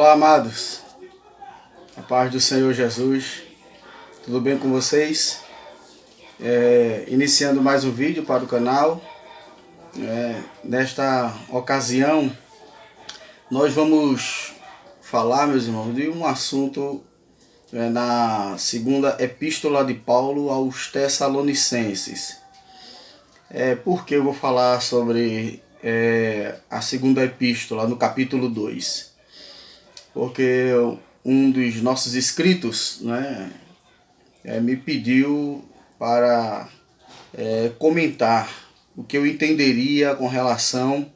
Olá, amados, a paz do Senhor Jesus, tudo bem com vocês? Iniciando mais um vídeo para o canal. Nesta ocasião, nós vamos falar, meus irmãos, de um assunto na segunda epístola de Paulo aos Tessalonicenses. Por que eu vou falar sobre a segunda epístola, no capítulo 2? Porque um dos nossos inscritos me pediu para comentar o que eu entenderia com relação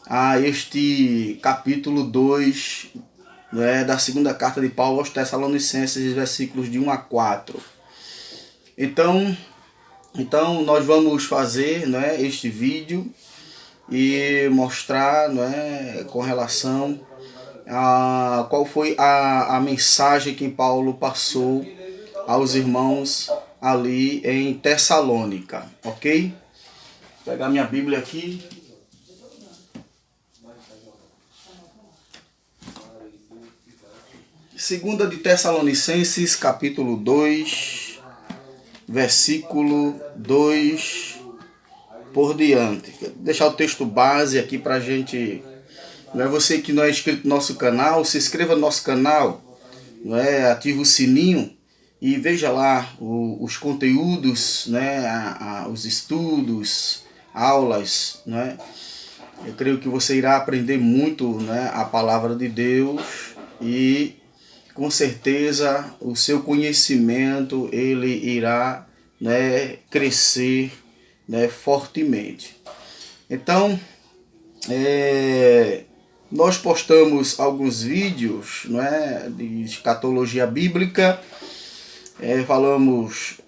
a este capítulo 2 da segunda carta de Paulo aos Tessalonicenses, versículos de 1 a 4. Então nós vamos fazer este vídeo e mostrar com relação a qual foi a mensagem que Paulo passou aos irmãos ali em Tessalônica, ok? Vou pegar minha Bíblia aqui. Segunda de Tessalonicenses, capítulo 2, versículo 2 por diante. Vou deixar o texto base aqui para a gente. Você que não é inscrito no nosso canal, se inscreva no nosso canal, ative o sininho e veja lá os conteúdos, os estudos, aulas. Eu creio que você irá aprender muito a palavra de Deus e com certeza o seu conhecimento ele irá crescer fortemente. Então, nós postamos alguns vídeos de escatologia bíblica, falamos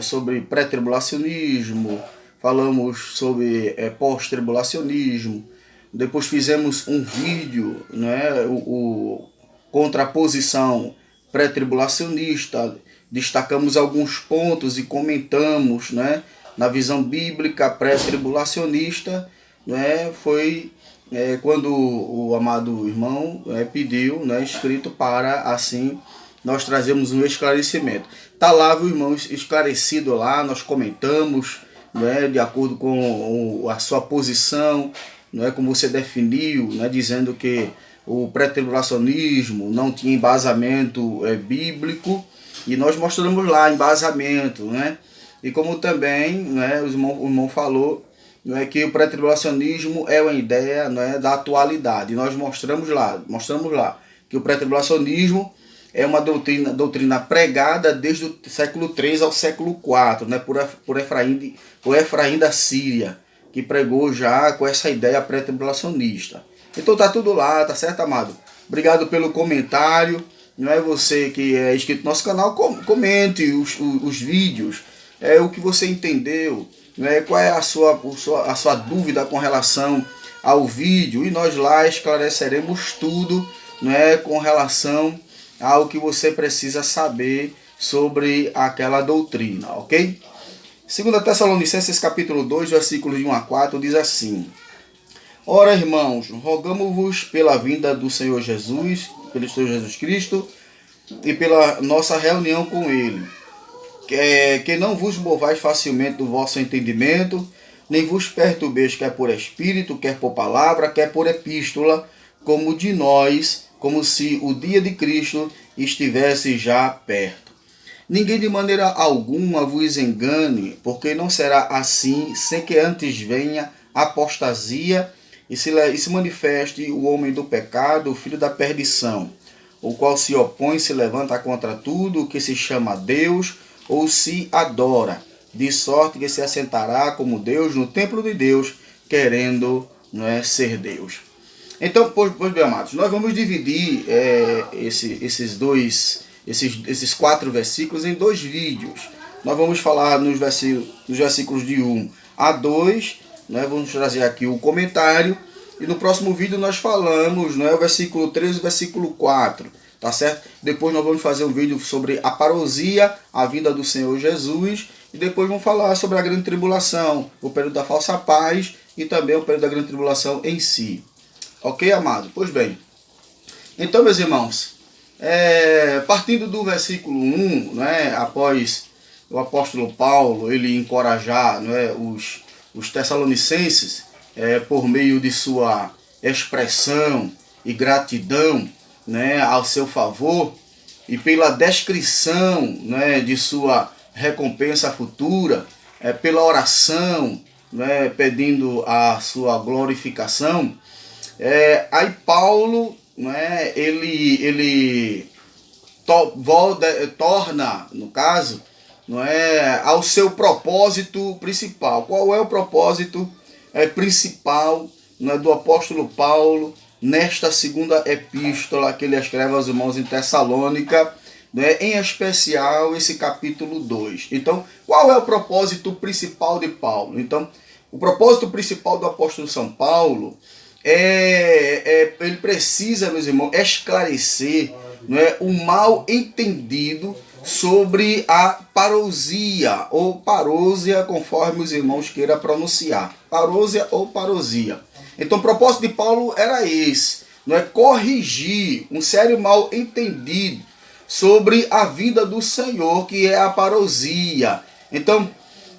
sobre pré-tribulacionismo, falamos sobre pós-tribulacionismo, depois fizemos um vídeo, contra a posição pré-tribulacionista, destacamos alguns pontos e comentamos na visão bíblica pré-tribulacionista, foi quando o amado irmão pediu, inscrito, para assim nós trazemos um esclarecimento. Está lá, viu, irmão, esclarecido lá, nós comentamos de acordo com a sua posição, como você definiu, dizendo que o pré-tribulacionismo não tinha embasamento bíblico, e nós mostramos lá embasamento, e como também o irmão falou, que o pré-tribulacionismo é uma ideia da atualidade. Nós mostramos lá que o pré-tribulacionismo é uma doutrina pregada desde o século 3 ao século 4, por Efraim da Síria, que pregou já com essa ideia pré-tribulacionista. Então tá tudo lá, tá certo, amado? Obrigado pelo comentário. Você que é inscrito no nosso canal, comente os vídeos, o que você entendeu, qual é a sua dúvida com relação ao vídeo, e nós lá esclareceremos tudo com relação ao que você precisa saber sobre aquela doutrina, ok? 2 Tessalonicenses capítulo 2, versículos de 1 a 4, diz assim: Ora, irmãos, rogamo-vos pela vinda do Senhor Jesus, pelo Senhor Jesus Cristo, e pela nossa reunião com Ele, que não vos movais facilmente do vosso entendimento, nem vos perturbeis, quer por espírito, quer por palavra, quer por epístola, como de nós, como se o dia de Cristo estivesse já perto. Ninguém de maneira alguma vos engane, porque não será assim, sem que antes venha apostasia e se manifeste o homem do pecado, o filho da perdição, o qual se opõe, se levanta contra tudo o que se chama Deus ou se adora, de sorte que se assentará como Deus no templo de Deus, querendo ser Deus. Então, pois bem, amados, nós vamos dividir esses 4 versículos em 2 vídeos. Nós vamos falar nos versículos de 1 a 2, vamos trazer aqui o comentário, e no próximo vídeo nós falamos o versículo 3 e o versículo 4, tá certo? Depois nós vamos fazer um vídeo sobre a parousia, a vinda do Senhor Jesus, e depois vamos falar sobre a grande tribulação, o período da falsa paz e também o período da grande tribulação em si. Ok, amado? Pois bem. Então, meus irmãos, partindo do versículo 1, né, após o apóstolo Paulo ele encorajar, né, os tessalonicenses por meio de sua expressão e gratidão, né, ao seu favor, e pela descrição, né, de sua recompensa futura, pela oração, né, pedindo a sua glorificação, aí Paulo, né, ele torna, no caso, não é, ao seu propósito principal. Qual é o propósito principal, né, do apóstolo Paulo nesta segunda epístola que ele escreve aos irmãos em Tessalônica, né, em especial esse capítulo 2. Então, qual é o propósito principal de Paulo? Então, o propósito principal do apóstolo São Paulo ele precisa, meus irmãos, esclarecer, não é, o mal entendido sobre a parousia ou parousia, conforme os irmãos queiram pronunciar. Parousia ou parousia. Então o propósito de Paulo era esse, não é, corrigir um sério mal entendido sobre a vinda do Senhor, que é a parousia. Então,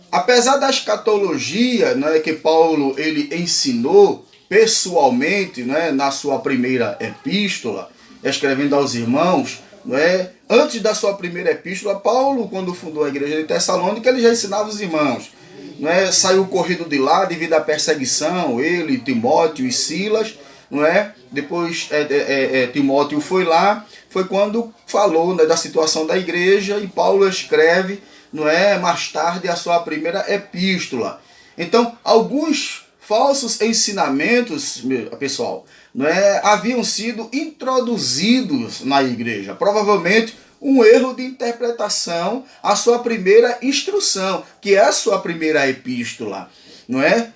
apesar da escatologia, né, que Paulo ele ensinou pessoalmente, né, na sua primeira epístola, escrevendo aos irmãos, né, antes da sua primeira epístola, Paulo, quando fundou a igreja de Tessalônica, ele já ensinava os irmãos. Né, saiu corrido de lá devido à perseguição, ele, Timóteo e Silas. Não é? Depois Timóteo foi lá, foi quando falou, né, da situação da igreja, e Paulo escreve, não é, mais tarde a sua primeira epístola. Então, alguns falsos ensinamentos, pessoal, não é, haviam sido introduzidos na igreja. Provavelmente um erro de interpretação à sua primeira instrução, que é a sua primeira epístola, não é?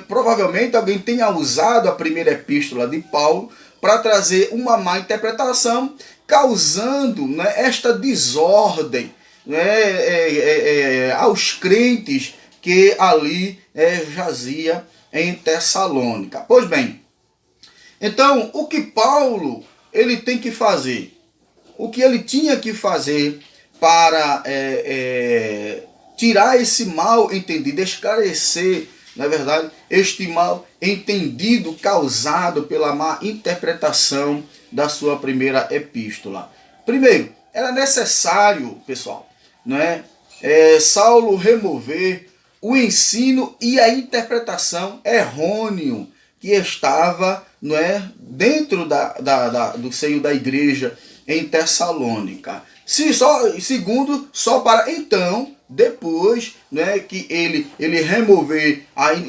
Provavelmente alguém tenha usado a primeira epístola de Paulo para trazer uma má interpretação, causando, né, esta desordem, né, aos crentes que ali jazia em Tessalônica. Pois bem, então o que Paulo ele tem que fazer? O que ele tinha que fazer para tirar esse mal entendido, esclarecer, na verdade, este mal entendido causado pela má interpretação da sua primeira epístola. Primeiro, era necessário, pessoal, né, Saulo remover o ensino e a interpretação errôneo que estava, não é, dentro do seio da igreja em Tessalônica. Segundo, só para então, depois, né, que ele remover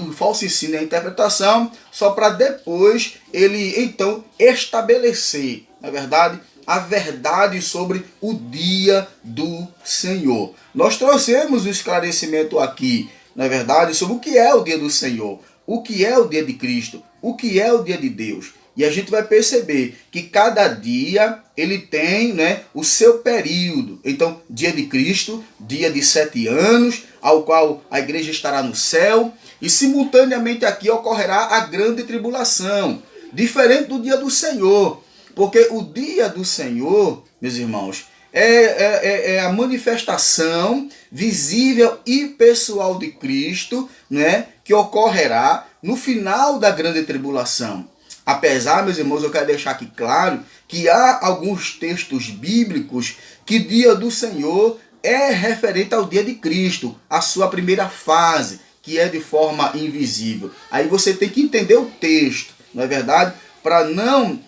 o falso ensino e a interpretação, só para depois ele então estabelecer, na verdade, a verdade sobre o dia do Senhor. Nós trouxemos o esclarecimento aqui, na verdade, sobre o que é o dia do Senhor, o que é o dia de Cristo, o que é o dia de Deus. E a gente vai perceber que cada dia ele tem, né, o seu período. Então, dia de Cristo, dia de 7 anos, ao qual a igreja estará no céu. E simultaneamente aqui ocorrerá a grande tribulação, diferente do dia do Senhor. Porque o dia do Senhor, meus irmãos, é a manifestação visível e pessoal de Cristo, né, que ocorrerá no final da grande tribulação. Apesar, meus irmãos, eu quero deixar aqui claro que há alguns textos bíblicos que dia do Senhor é referente ao dia de Cristo, a sua primeira fase, que é de forma invisível. Aí você tem que entender o texto, não é verdade? Para não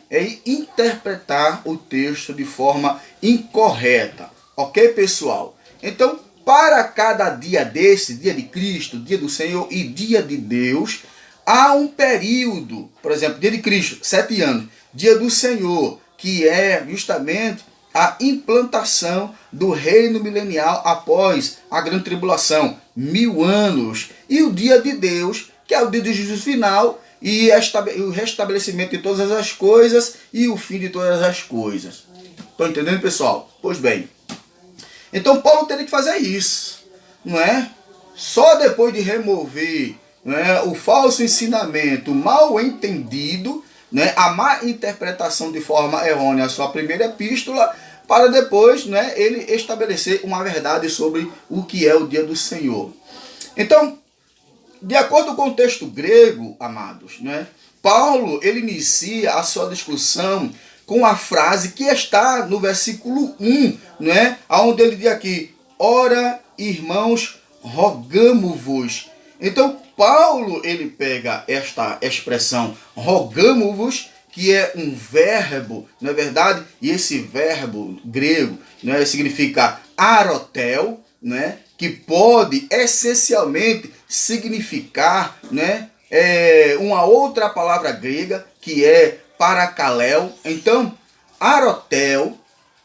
interpretar o texto de forma incorreta. Ok, pessoal? Então, para cada dia desse, dia de Cristo, dia do Senhor e dia de Deus, há um período. Por exemplo, dia de Cristo, 7 anos. Dia do Senhor, que é justamente a implantação do reino milenial após a grande tribulação, 1000 anos. E o dia de Deus, que é o dia do juízo final, e o restabelecimento de todas as coisas e o fim de todas as coisas. Estão entendendo, pessoal? Pois bem. Então Paulo teria que fazer isso, não é? Só depois de remover, não é, o falso ensinamento mal entendido, né, a má interpretação de forma errônea a sua primeira epístola, para depois, né, ele estabelecer uma verdade sobre o que é o dia do Senhor. Então, de acordo com o texto grego, amados, né, Paulo ele inicia a sua discussão com a frase que está no versículo 1, né, onde ele diz aqui: ora, irmãos, rogamo-vos. Então, Paulo ele pega esta expressão rogamo-vos, que é um verbo, não é verdade? E esse verbo grego, né, significa arotel, né, que pode essencialmente significar, né, uma outra palavra grega, que é paracaléu. Então, arotel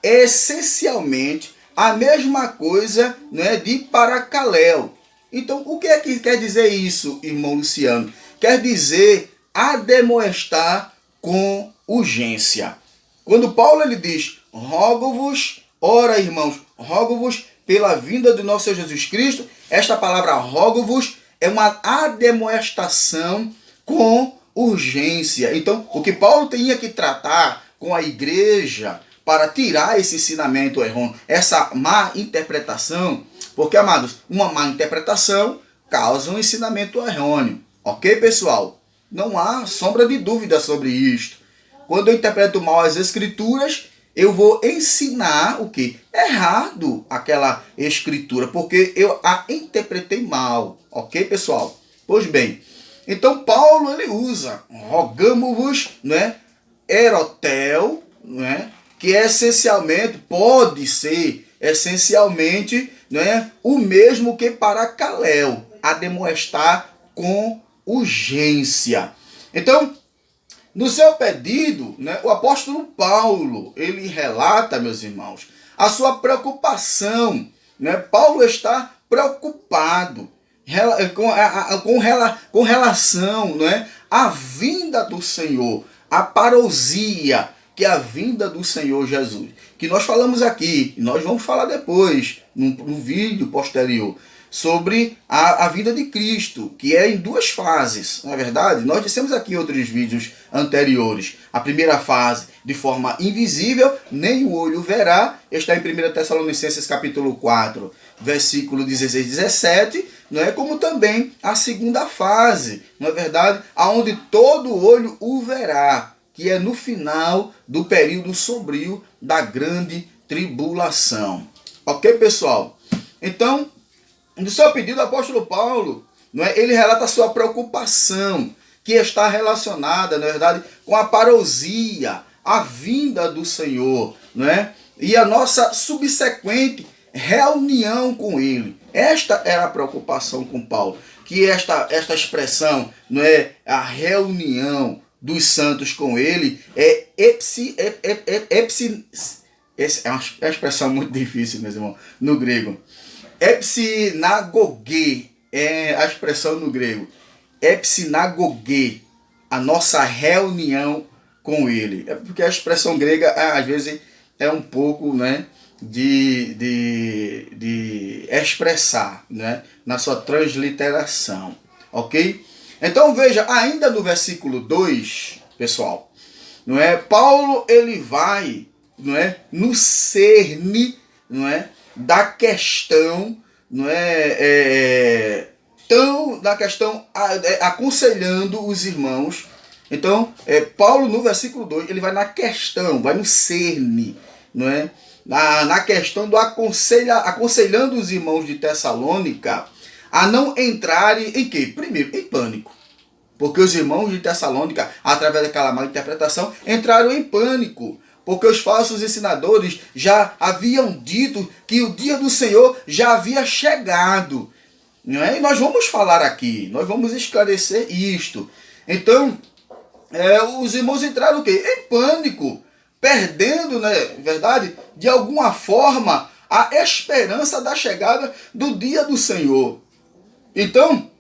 é essencialmente a mesma coisa, né, de paracaléu. Então, o que é que quer dizer isso, irmão Luciano? Quer dizer ademoestar com urgência. Quando Paulo ele diz: rogo-vos, ora, irmãos, rogo-vos pela vinda do nosso Senhor Jesus Cristo, esta palavra rogo-vos é uma ademoestação com urgência. Então, o que Paulo tinha que tratar com a igreja para tirar esse ensinamento errôneo, essa má interpretação, porque, amados, uma má interpretação causa um ensinamento errôneo. Ok, pessoal? Não há sombra de dúvida sobre isto. Quando eu interpreto mal as escrituras, eu vou ensinar o quê? Errado aquela escritura, porque eu a interpretei mal. Ok, pessoal? Pois bem, então Paulo ele usa rogamo-vos, né, erotel, né, que é essencialmente, pode ser essencialmente, né, o mesmo que paracaléu, ademoestar com urgência. Então, no seu pedido, né, o apóstolo Paulo, ele relata, meus irmãos, a sua preocupação. Né? Paulo está preocupado com relação, né, à vinda do Senhor, a parousia, que é a vinda do Senhor Jesus. Que nós falamos aqui, e nós vamos falar depois, no vídeo posterior, sobre a vida de Cristo, que é em duas fases, não é verdade? Nós dissemos aqui em outros vídeos anteriores. A primeira fase, de forma invisível, nem o olho verá, está em 1 Tessalonicenses capítulo 4, versículo 16 e 17, não é? Como também a segunda fase, não é verdade? Aonde todo olho o verá, que é no final do período sombrio da grande tribulação. Ok, pessoal? Então, no seu pedido, o apóstolo Paulo, não é, ele relata a sua preocupação, que está relacionada, na verdade, com a parousia, a vinda do Senhor, não é? E a nossa subsequente reunião com ele. Esta era a preocupação com Paulo, que esta expressão, não é, a reunião dos santos com ele, é uma expressão muito difícil, meus irmãos, no grego. Epsinagoge é a expressão no grego. Epsinagoge, a nossa reunião com ele. É porque a expressão grega, às vezes, é um pouco, né, de expressar, né, na sua transliteração. Ok? Então veja, ainda no versículo 2, pessoal, não é? Paulo ele vai, não é, no cerne, não é, da questão, não é, da questão aconselhando os irmãos. Então, Paulo no versículo 2, ele vai na questão, vai no cerne, não é? Na questão do aconselhando os irmãos de Tessalônica a não entrarem em quê? Primeiro, em pânico. Porque os irmãos de Tessalônica, através daquela má interpretação, entraram em pânico. Porque os falsos ensinadores já haviam dito que o dia do Senhor já havia chegado. Não é? E nós vamos falar aqui, nós vamos esclarecer isto. Então, os irmãos entraram o quê? Em pânico, perdendo, né, verdade, de alguma forma, a esperança da chegada do dia do Senhor. Então,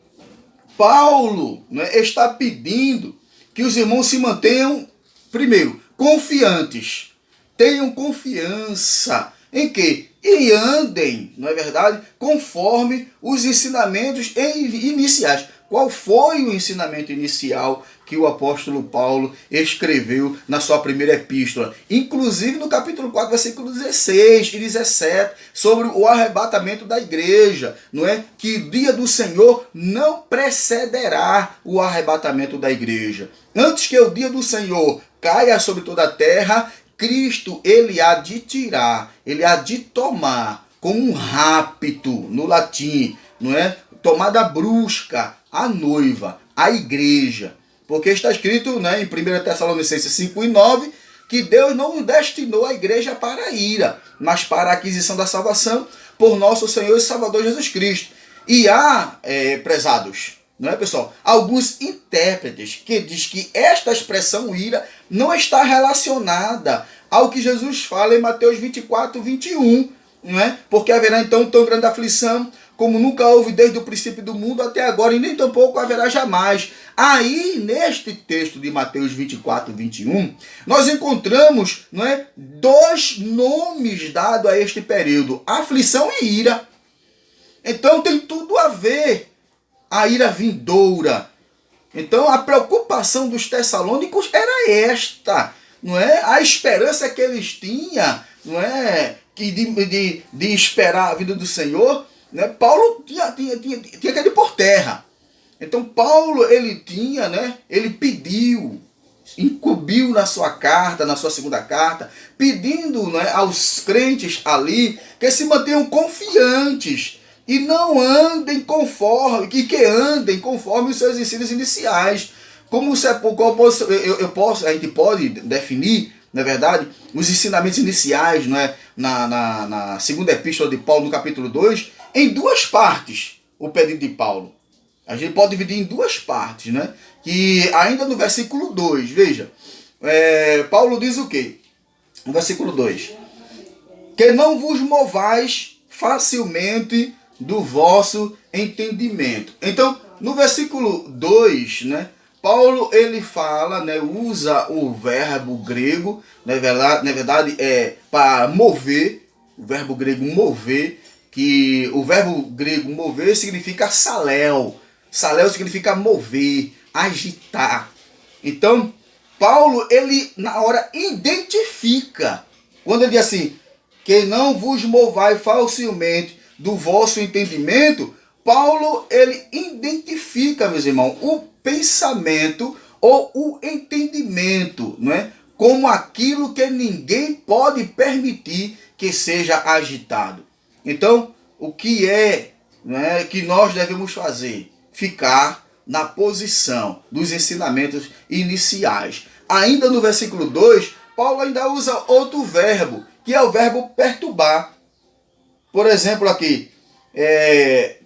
Paulo, né, está pedindo que os irmãos se mantenham, primeiro, confiantes. Tenham confiança em quê? E andem, não é verdade? Conforme os ensinamentos iniciais. qual foi o ensinamento inicial que o apóstolo Paulo escreveu na sua primeira epístola. Inclusive no capítulo 4, versículo 16 e 17, sobre o arrebatamento da igreja, não é? Que o dia do Senhor não precederá o arrebatamento da igreja. Antes que o dia do Senhor caia sobre toda a terra, Cristo, ele há de tirar, ele há de tomar, como um rapto, no latim, não é? Tomada brusca, a noiva, a igreja. Porque está escrito, né, em 1 Tessalonicenses 5:9, que Deus não nos destinou a igreja para a ira, mas para a aquisição da salvação por nosso Senhor e Salvador Jesus Cristo. E há, prezados, não é, pessoal, alguns intérpretes que diz que esta expressão ira não está relacionada ao que Jesus fala em Mateus 24:21, não é? Porque haverá então tão grande aflição como nunca houve desde o princípio do mundo até agora, e nem tampouco haverá jamais. Aí, neste texto de Mateus 24:21, nós encontramos, não é, dois nomes dados a este período: aflição e ira. Então tem tudo a ver a ira vindoura. Então a preocupação dos tessalônicos era esta, não é? A esperança que eles tinham, não é, que de esperar a vida do Senhor, né? Paulo tinha caído por terra. Então Paulo, ele tinha, né, ele pediu, incumbiu na sua carta, na sua segunda carta, pedindo, né, aos crentes ali que se mantenham confiantes e não andem conforme, que andem conforme os seus ensinos iniciais. Como a gente pode definir, na verdade, os ensinamentos iniciais, né, na segunda epístola de Paulo, no capítulo 2, em duas partes, o pedido de Paulo. A gente pode dividir em duas partes, né? Que ainda no versículo 2, veja, Paulo diz o quê? No versículo 2: que não vos movais facilmente do vosso entendimento. Então, no versículo 2, né, Paulo, ele fala, né, usa o verbo grego, na verdade para mover, o verbo grego mover, que o verbo grego mover significa saléu. Saléu significa mover, agitar. Então, Paulo, ele na hora identifica, quando ele diz assim, que não vos movai facilmente do vosso entendimento, Paulo, ele identifica, meus irmãos, o pensamento ou o entendimento, não é? Como aquilo que ninguém pode permitir que seja agitado. Então, o que né, que nós devemos fazer? Ficar na posição dos ensinamentos iniciais. Ainda no versículo 2, Paulo ainda usa outro verbo, que é o verbo perturbar. Por exemplo, aqui,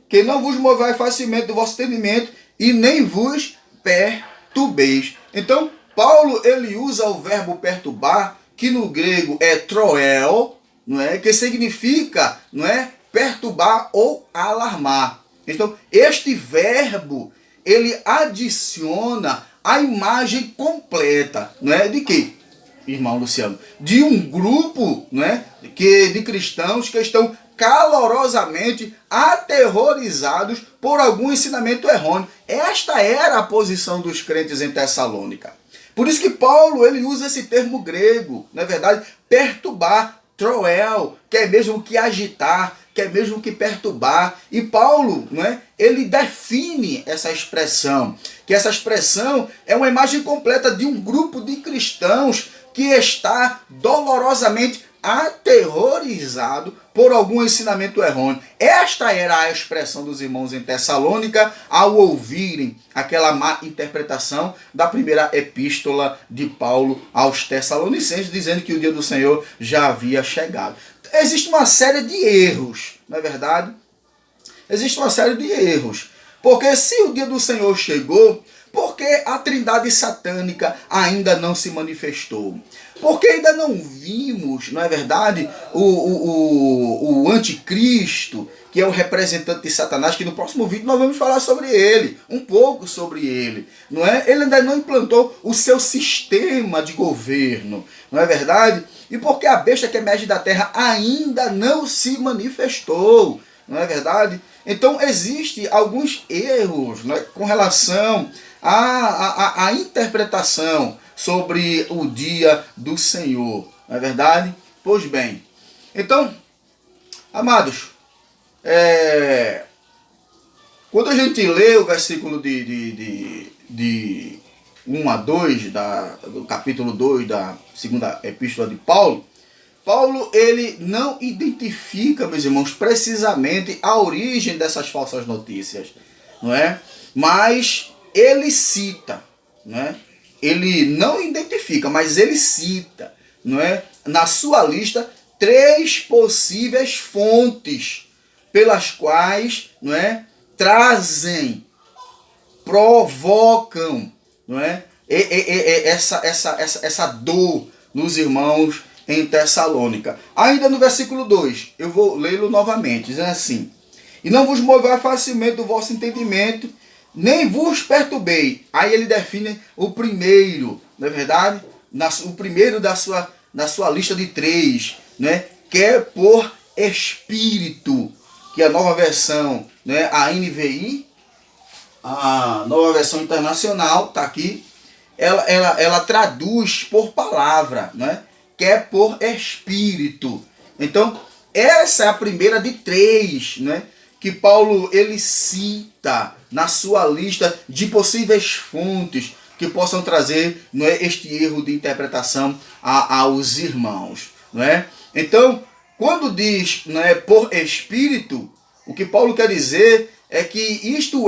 que não vos movai facilmente do vosso entendimento e nem vos perturbeis. Então, Paulo, ele usa o verbo perturbar, que no grego é troel, não é? Que significa, não é, perturbar ou alarmar. Então, este verbo, ele adiciona a imagem completa, não é? De quê, irmão Luciano? De um grupo, não é, de cristãos que estão calorosamente aterrorizados por algum ensinamento errôneo. Esta era a posição dos crentes em Tessalônica. Por isso que Paulo, ele usa esse termo grego, na verdade, perturbar, troel, que é mesmo que agitar, que é mesmo que perturbar. E Paulo, não é, ele define essa expressão, que essa expressão é uma imagem completa de um grupo de cristãos que está dolorosamente aterrorizado por algum ensinamento errôneo. Esta era a expressão dos irmãos em Tessalônica ao ouvirem aquela má interpretação da primeira epístola de Paulo aos Tessalonicenses, dizendo que o dia do Senhor já havia chegado. Existe uma série de erros, não é verdade? Existe uma série de erros. Porque se o dia do Senhor chegou, por que a trindade satânica ainda não se manifestou? Porque ainda não vimos, não é verdade, o anticristo, que é o representante de Satanás, que no próximo vídeo nós vamos falar sobre ele, um pouco sobre ele, não é? Ele ainda não implantou o seu sistema de governo, não é verdade? E porque a besta que emerge da terra ainda não se manifestou, não é verdade? Então, existem alguns erros, né, com relação à interpretação sobre o dia do Senhor. Não é verdade? Pois bem. Então, amados, quando a gente lê o versículo de 1 a 2, do capítulo 2 da segunda epístola de Paulo, ele não identifica, meus irmãos, precisamente a origem dessas falsas notícias, não é? Mas ele cita, não é? Ele não identifica, mas ele cita, não é? Na sua lista, 3 possíveis fontes pelas quais, não é? Trazem, provocam, não é? Essa dor nos irmãos em Tessalônica. Ainda no versículo 2, eu vou lê-lo novamente, dizendo assim: e não vos movai facilmente do vosso entendimento, nem vos perturbei. Aí ele define o primeiro, não é verdade? O primeiro da sua lista de 3, né? Que é por espírito, que é a nova versão, né? A NVI, a nova versão internacional, está aqui, ela traduz por palavra, né? Que é por espírito. Então, essa é a primeira de 3, né? Que Paulo ele cita na sua lista de possíveis fontes que possam trazer, não é, este erro de interpretação aos irmãos, não é? Então, quando diz, não é, por espírito, o que Paulo quer dizer é que isto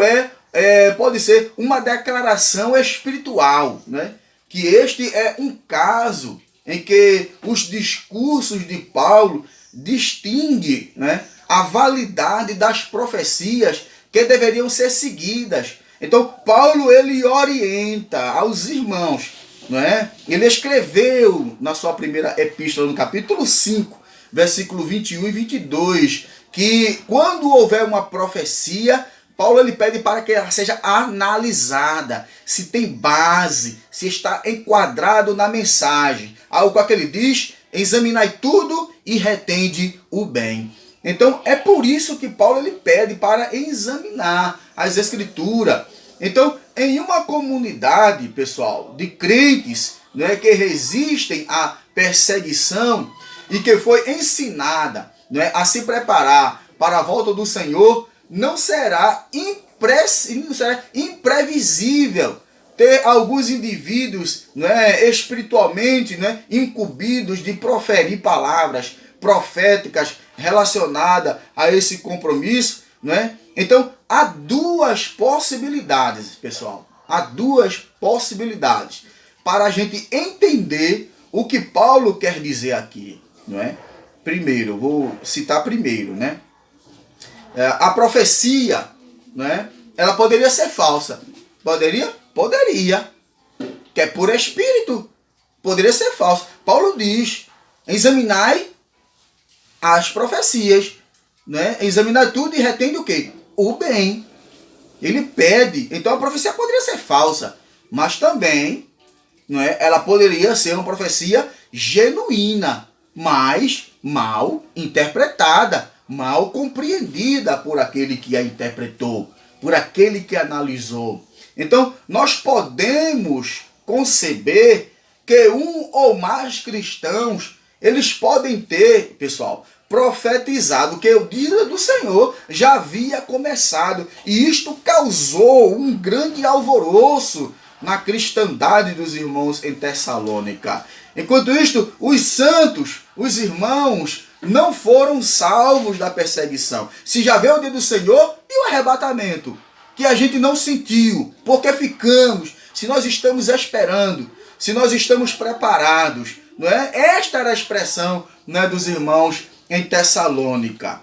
pode ser uma declaração espiritual, né? Que este é um caso em que os discursos de Paulo distinguem, né, a validade das profecias que deveriam ser seguidas. Então, Paulo ele orienta aos irmãos, não é? Ele escreveu na sua primeira epístola, no capítulo 5, versículo 21 e 22, que quando houver uma profecia, Paulo ele pede para que ela seja analisada, se tem base, se está enquadrado na mensagem. Algo que ele diz: examinai tudo e retende o bem. Então é por isso que Paulo ele pede para examinar as escrituras. Então, em uma comunidade, pessoal, de crentes, né, que resistem à perseguição e que foi ensinada, né, a se preparar para a volta do Senhor, não será imprevisível ter alguns indivíduos, né, espiritualmente, né, incumbidos de proferir palavras proféticas relacionadas a esse compromisso, né? Então, há 2 possibilidades, pessoal. Há 2 possibilidades para a gente entender o que Paulo quer dizer aqui, não é? Primeiro, eu vou citar primeiro, né? A profecia, né? Ela poderia ser falsa. Poderia? Poderia. Que é por espírito. Poderia ser falsa. Paulo diz: examinai as profecias, né? Examinar tudo e retende o quê? O bem. Ele pede. Então a profecia poderia ser falsa, mas também, não é? Ela poderia ser uma profecia genuína, mas mal interpretada, mal compreendida por aquele que a interpretou, por aquele que analisou. Então nós podemos conceber que um ou mais cristãos, eles podem ter, pessoal, profetizado que o dia do Senhor já havia começado. E isto causou um grande alvoroço na cristandade dos irmãos em Tessalônica. Enquanto isto, os santos, os irmãos, não foram salvos da perseguição. Se já veio o dia do Senhor e o arrebatamento, que a gente não sentiu, porque ficamos, se nós estamos esperando, se nós estamos preparados, não é? Esta era a expressão, né, dos irmãos em Tessalônica.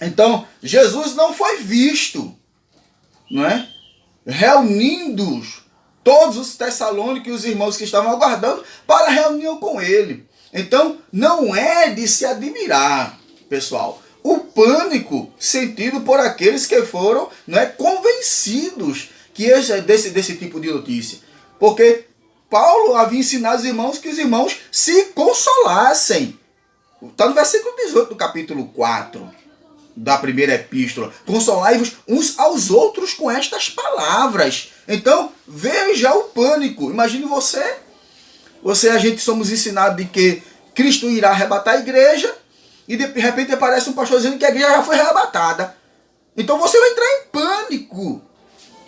Então, Jesus não foi visto, não é? Reunindo todos os tessalônicos e os irmãos que estavam aguardando para a reunião com ele. Então, não é de se admirar, pessoal, o pânico sentido por aqueles que foram, não é, convencidos que desse tipo de notícia. Porque Paulo havia ensinado os irmãos que os irmãos se consolassem. Está no versículo 18 do capítulo 4. da primeira epístola. Consolai-vos uns aos outros com estas palavras. Então, veja o pânico. Imagine a gente somos ensinados de que Cristo irá arrebatar a igreja e de repente aparece um pastor dizendo que a igreja já foi arrebatada. Então você vai entrar em pânico.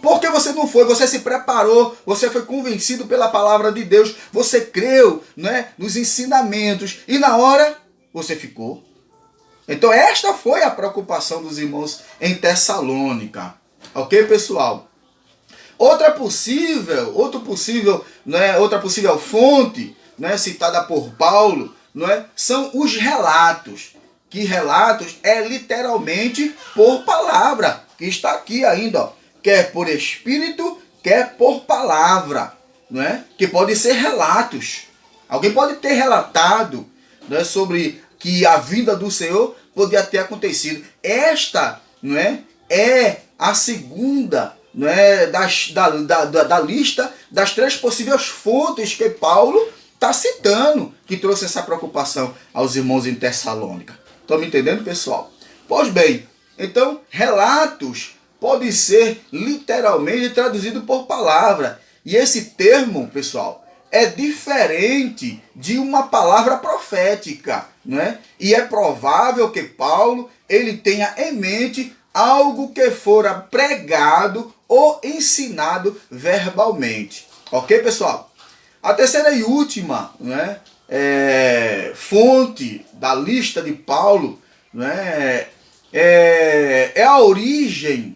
Porque você não foi, você se preparou, você foi convencido pela palavra de Deus, você creu, né, nos ensinamentos e na hora você ficou. Então esta foi a preocupação dos irmãos em Tessalônica. Ok, pessoal? Outra possível fonte, né, citada por Paulo, né, são os relatos. Que relatos é literalmente por palavra, que está aqui ainda, ó. Quer por espírito, quer por palavra, não é? Que pode ser relatos. Alguém pode ter relatado, né, sobre que a vinda do Senhor podia ter acontecido. Esta, não é a segunda, não é, da lista das 3 possíveis fontes que Paulo está citando, que trouxe essa preocupação aos irmãos em Tessalônica. Estão me entendendo, pessoal? Pois bem, então relatos pode ser literalmente traduzido por palavra. E esse termo, pessoal, é diferente de uma palavra profética, né? E é provável que Paulo ele tenha em mente algo que fora pregado ou ensinado verbalmente. Ok, pessoal? A terceira e última, né, fonte da lista de Paulo, né, é a origem,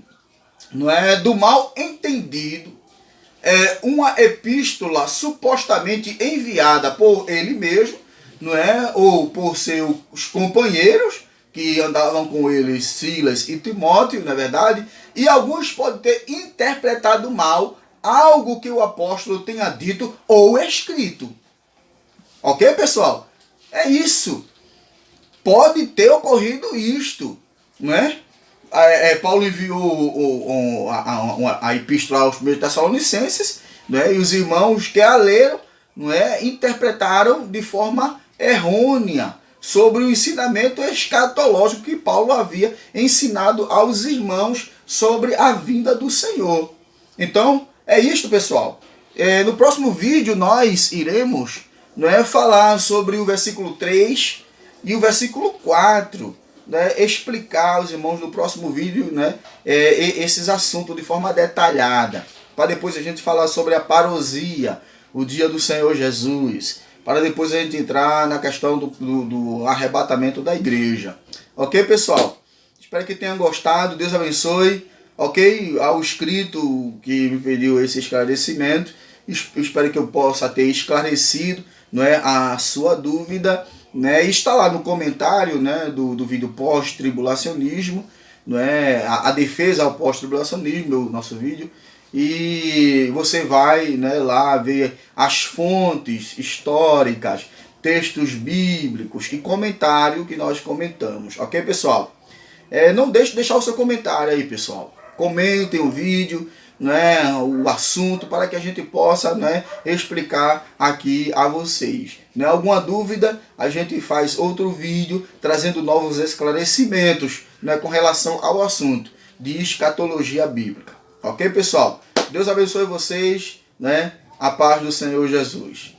não é, do mal entendido, uma epístola supostamente enviada por ele mesmo, não é, ou por seus companheiros que andavam com ele, Silas e Timóteo, na verdade, e alguns podem ter interpretado mal algo que o apóstolo tenha dito ou escrito. Ok, pessoal? É isso. Pode ter ocorrido isto, não é? Paulo enviou a epístola aos primeiros Tessalonicenses, né, e os irmãos que a leram, não é, interpretaram de forma errônea sobre o ensinamento escatológico que Paulo havia ensinado aos irmãos sobre a vinda do Senhor. Então, é isto, pessoal. No próximo vídeo nós iremos, não é, falar sobre o versículo 3 e o versículo 4. Né, explicar aos irmãos no próximo vídeo, né, esses assuntos de forma detalhada, para depois a gente falar sobre a parousia, o dia do Senhor Jesus, para depois a gente entrar na questão do arrebatamento da igreja. Ok, pessoal? Espero que tenham gostado, Deus abençoe. Ok? Ao inscrito que me pediu esse esclarecimento, espero que eu possa ter esclarecido, não é, a sua dúvida, né? Está lá no comentário, né, do vídeo pós-tribulacionismo, não é, a defesa ao pós-tribulacionismo, o nosso vídeo, e você vai, né, lá ver as fontes históricas, textos bíblicos e comentário que nós comentamos, ok, pessoal? Não deixe de deixar o seu comentário aí, pessoal. Comentem o vídeo, né, o assunto, para que a gente possa, né, explicar aqui a vocês. Né, alguma dúvida, a gente faz outro vídeo trazendo novos esclarecimentos, né, com relação ao assunto de escatologia bíblica. Ok, pessoal? Deus abençoe vocês, né? A paz do Senhor Jesus.